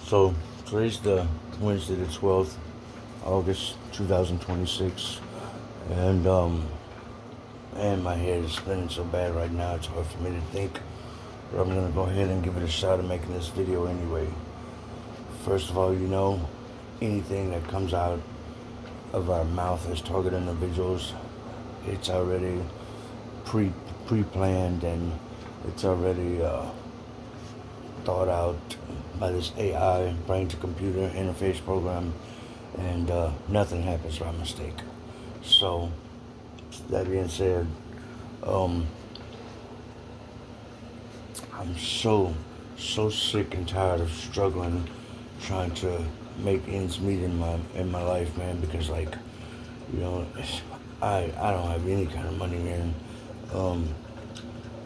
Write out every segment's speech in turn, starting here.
So today's the Wednesday, the 12th, August 2026, and man, my head is spinning so bad right now. It's hard for me to think, but I'm gonna go ahead and give it a shot at making this video anyway. First of all, anything that comes out of our mouth as target individuals, it's already pre pre-planned and it's already thought out by this AI, brain to computer interface program, and nothing happens by mistake. So, that being said, um, I'm so sick and tired of struggling, trying to make ends meet in my life, man. Because you know, I don't have any kind of money, man. Um,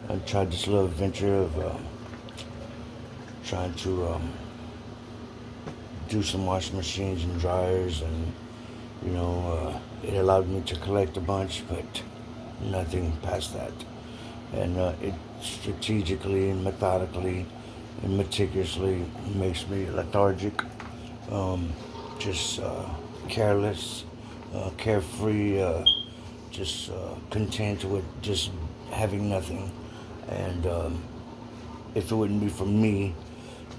I tried this little venture of trying to do some washing machines and dryers, and it allowed me to collect a bunch, but nothing past that. And it strategically and methodically and meticulously makes me lethargic, um, just careless, carefree, just content with just having nothing. And if it wouldn't be for me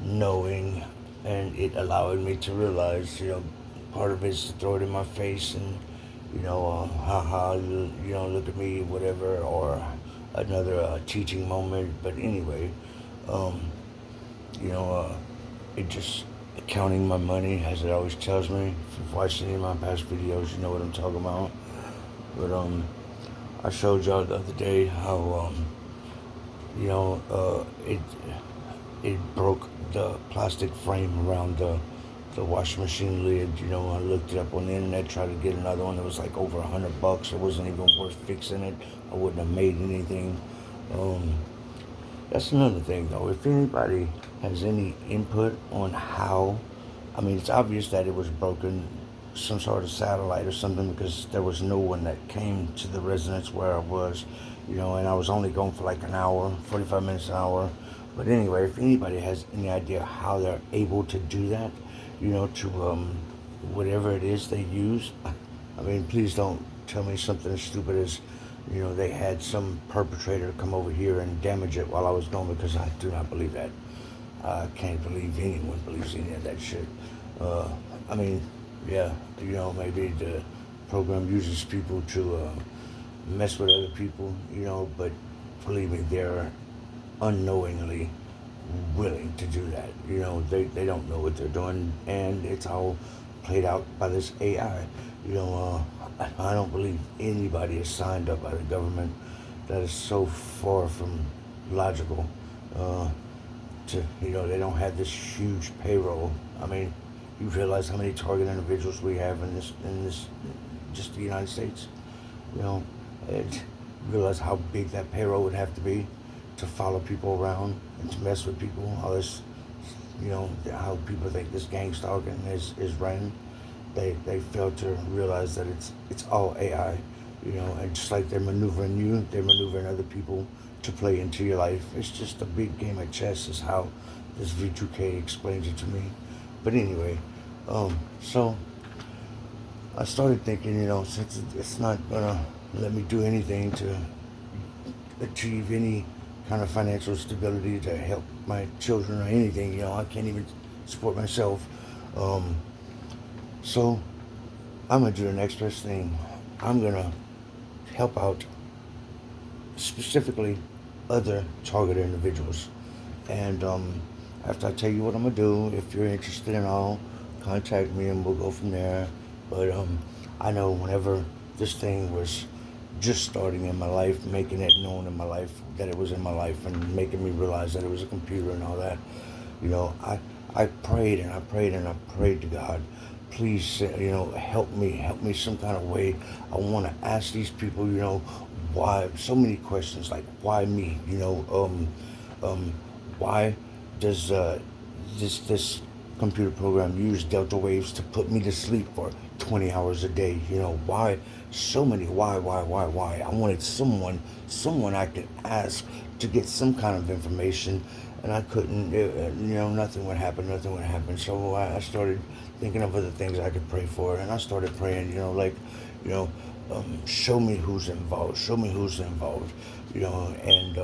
knowing and it allowing me to realize, part of it's to throw it in my face and, haha, look at me, whatever, or another teaching moment. But anyway, um, you know, uh, it just counting my money, as it always tells me. If you've watched any of my past videos, you know what I'm talking about. But I showed y'all the other day how it broke the plastic frame around the washing machine lid. I looked it up on the internet, tried to get another one that was like over $100. It wasn't even worth fixing it. I wouldn't have made anything. Um, that's another thing, though. If anybody has any input on how, I mean, it's obvious that it was broken, some sort of satellite or something, because there was no one that came to the residence where I was, and I was only gone for like an hour, 45 minutes an hour. But anyway, if anybody has any idea how they're able to do that, to whatever it is they use, I mean, please don't tell me something as stupid as, they had some perpetrator come over here and damage it while I was gone, because I do not believe that. I can't believe anyone believes any of that shit. Uh, I mean, yeah, maybe the program uses people to mess with other people, but believe me, they're unknowingly willing to do that. They don't know what they're doing, and it's all played out by this AI. I don't believe anybody is signed up by the government. That is so far from logical. Uh, they don't have this huge payroll. I mean, you realize how many target individuals we have in this just the United States. You know, and you realize how big that payroll would have to be to follow people around and to mess with people. All this, how people think this gang stalking is ran. They fail to realize that it's all AI. And just like they're maneuvering you, they're maneuvering other people to play into your life. It's just a big game of chess, is how this V2K explains it to me. But anyway, so I started thinking, since it's not gonna let me do anything to achieve any kind of financial stability to help my children or anything, I can't even support myself. Um, so I'm gonna do the next best thing. I'm gonna help out specifically other target individuals. And after I tell you what I'm gonna do, if you're interested in all, contact me and we'll go from there. But I know whenever this thing was just starting in my life, making it known in my life that it was in my life, and making me realize that it was a computer and all that, I prayed and I prayed and I prayed to God, please, help me some kind of way. I want to ask these people, why, so many questions, like why me, why does this computer program use delta waves to put me to sleep for 20 hours a day? Why so many? Why? I wanted someone I could ask to get some kind of information and I couldn't. Nothing would happen. Nothing would happen. So I started thinking of other things I could pray for, and I started praying. You know, show me who's involved. Show me who's involved. And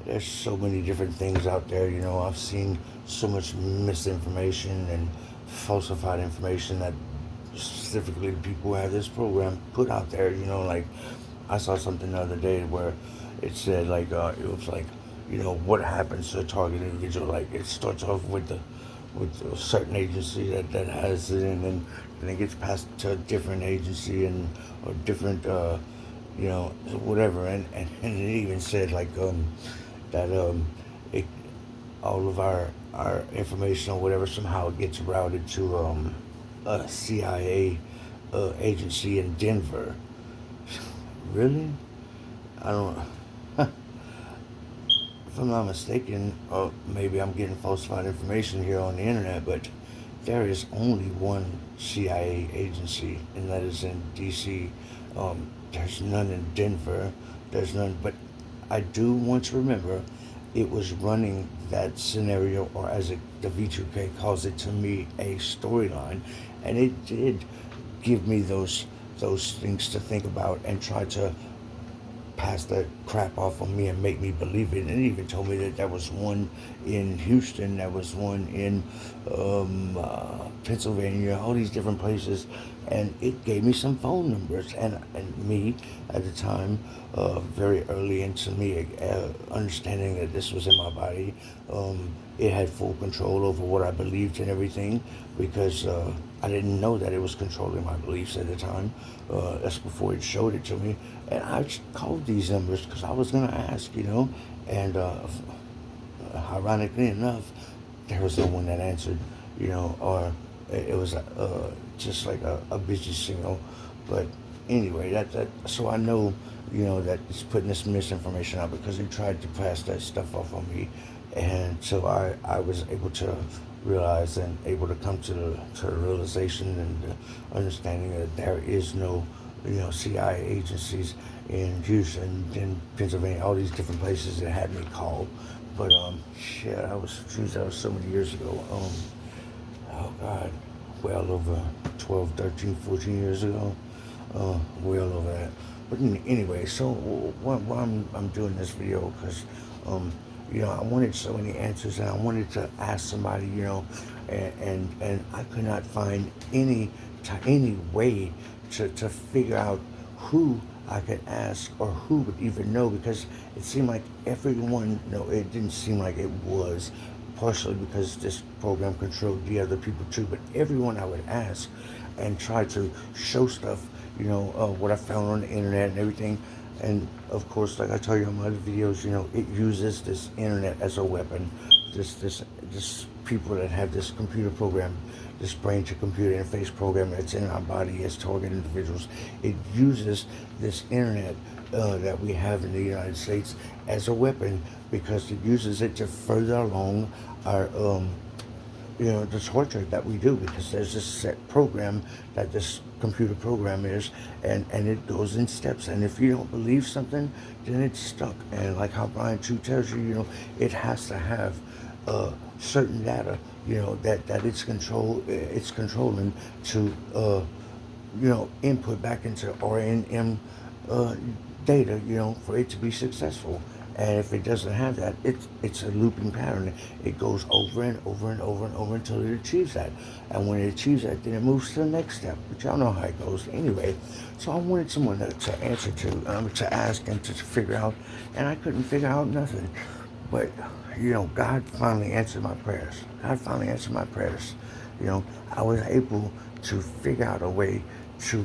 there's so many different things out there. I've seen so much misinformation and falsified information that specifically the people who have this program put out there. Like I saw something the other day where it said it was like what happens to a target individual. Like it starts off with a certain agency that has it, and then it gets passed to a different agency and or different whatever, and it even said that it all of our information or whatever somehow it gets routed to a CIA agency in Denver. Really? I don't. If I'm not mistaken, maybe I'm getting falsified information here on the internet, but there is only one CIA agency, and that is in D.C. There's none in Denver. There's none, but I do want to remember it was running that scenario, or as the V2K calls it to me, a storyline, and it did give me those things to think about and try to pass that crap off on me and make me believe it. And it even told me that there was one in Houston, there was one in Pennsylvania, all these different places. And it gave me some phone numbers. And me, at the time, very early into me understanding that this was in my body, it had full control over what I believed and everything, because I didn't know that it was controlling my beliefs at the time. That's before it showed it to me. And I called these numbers because I was going to ask, and ironically enough, there was no one that answered, or it was just like a busy signal. But anyway, so I know, that it's putting this misinformation out because they tried to pass that stuff off on me. And so I was able to realize and able to come to the realization and the understanding that there is no CIA agencies in Houston, in Pennsylvania, all these different places that had me called. But shit, that was so many years ago. Oh God, well over 12, 13, 14 years ago. Well over that. But anyway, so why I'm doing this video, because I wanted so many answers, and I wanted to ask somebody, and I could not find any way to figure out who I could ask or who would even know, because it seemed like everyone, no, it didn't seem like it was, partially because this program controlled the other people too, but everyone I would ask and try to show stuff, what I found on the internet and everything. And of course, like I tell you in my other videos, it uses this internet as a weapon. This people that have this computer program, this brain to computer interface program that's in our body as target individuals, it uses this internet that we have in the United States as a weapon, because it uses it to further along our the torture that we do, because there's this set program that this computer program is, and it goes in steps. And if you don't believe something, then it's stuck. And like how Brian Chu tells you, it has to have certain data, that it's controlling to input back into RNM data, for it to be successful. And if it doesn't have that, it's a looping pattern. It goes over and over and over and over until it achieves that. And when it achieves that, then it moves to the next step. But y'all know how it goes anyway. So I wanted someone to answer to ask and to figure out. And I couldn't figure out nothing. But, God finally answered my prayers. I was able to figure out a way to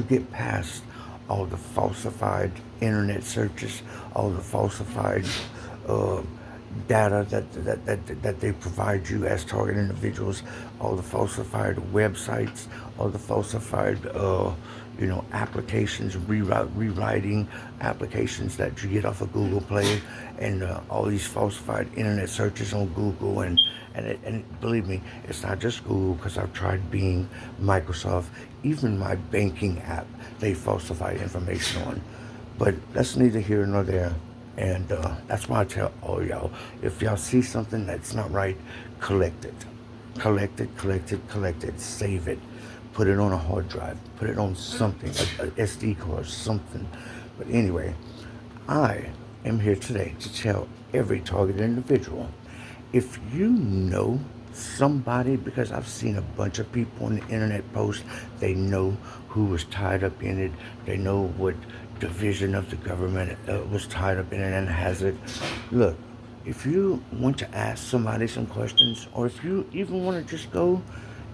get past all the falsified internet searches, all the falsified data that they provide you as target individuals, all the falsified websites, all the falsified applications, rewriting applications that you get off of Google Play, and all these falsified internet searches on Google, and believe me, it's not just Google, because I've tried Bing, Microsoft, even my banking app, they falsify information on. But that's neither here nor there. And that's why I tell all y'all, if y'all see something that's not right, collect it. Collect it, collect it, collect it. Save it. Put it on a hard drive. Put it on something, a SD card, something. But anyway, I am here today to tell every targeted individual, if you know somebody, because I've seen a bunch of people on the internet post, they know who was tied up in it, they know what division of the government was tied up in it and has it. Look, if you want to ask somebody some questions, or if you even want to just go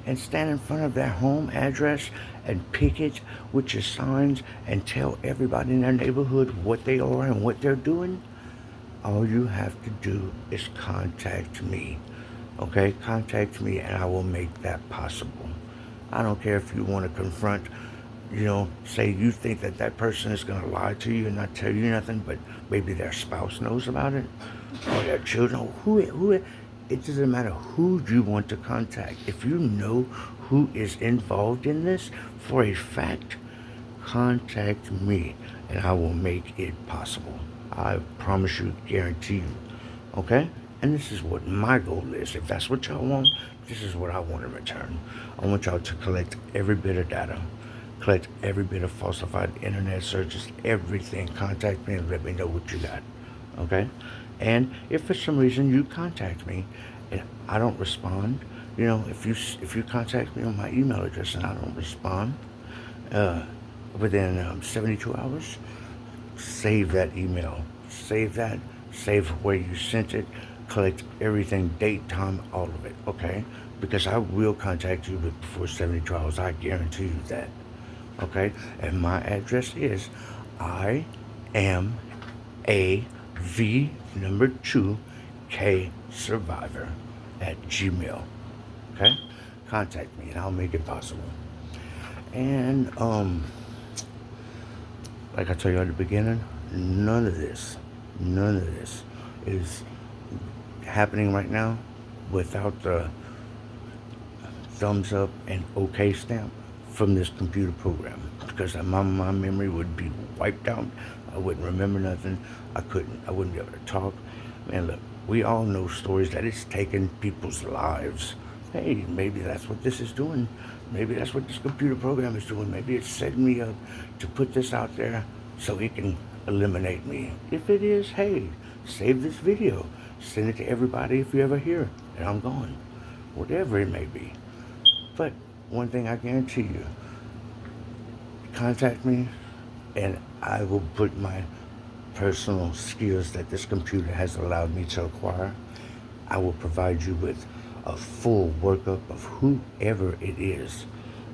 and stand in front of their home address and picket with your signs and tell everybody in their neighborhood what they are and what they're doing, all you have to do is contact me. Okay? Contact me and I will make that possible. I don't care if you want to confront, say you think that that person is going to lie to you and not tell you nothing, but maybe their spouse knows about it or their children, it doesn't matter who you want to contact. If you know who is involved in this for a fact, contact me and I will make it possible. I promise you, guarantee you. Okay? And this is what my goal is. If that's what y'all want, this is what I want in return. I want y'all to collect every bit of data, collect every bit of falsified internet searches, everything. Contact me and let me know what you got. Okay? And if for some reason you contact me and I don't respond, if you contact me on my email address and I don't respond within 72 hours, save that email. Save that. Save where you sent it. Collect everything, date, time, all of it. Okay? Because I will contact you before 72 hours. I guarantee you that. Okay? And my address is I am a V number 2 K survivor at Gmail. Okay? Contact me and I'll make it possible. And like I told you at the beginning, none of this is happening right now without the thumbs up and OK stamp from this computer program, because my memory would be wiped out. I wouldn't remember nothing. I wouldn't be able to talk. Man, look, we all know stories that it's taken people's lives. Hey, maybe that's what this is doing. Maybe that's what this computer program is doing. Maybe it's setting me up to put this out there so it can eliminate me. If it is, hey, save this video. Send it to everybody if you ever hear, and I'm gone. Whatever it may be. But one thing I guarantee you, contact me and I will put my personal skills that this computer has allowed me to acquire. I will provide you with a full workup of whoever it is.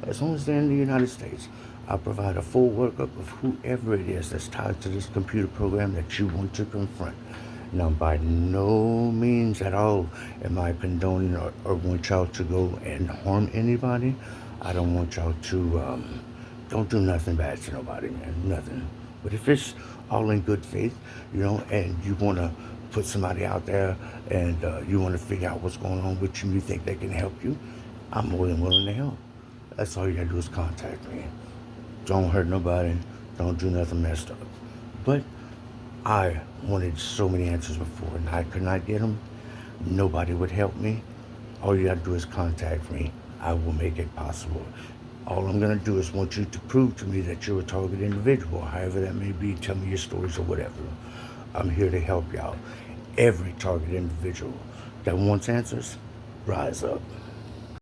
As long as they're in the United States, I'll provide a full workup of whoever it is that's tied to this computer program that you want to confront. Now, by no means at all am I condoning or want y'all to go and harm anybody. I don't want y'all to, don't do nothing bad to nobody, man, nothing. But if it's all in good faith, and you want to put somebody out there and you want to figure out what's going on with you, you think they can help you, I'm more than willing to help. That's all you got to do is contact me. Don't hurt nobody. Don't do nothing messed up. But I wanted so many answers before and I could not get them. Nobody would help me. All you got to do is contact me. I will make it possible. All I'm going to do is want you to prove to me that you're a target individual, however that may be. Tell me your stories or whatever. I'm here to help y'all. Every target individual that wants answers, rise up.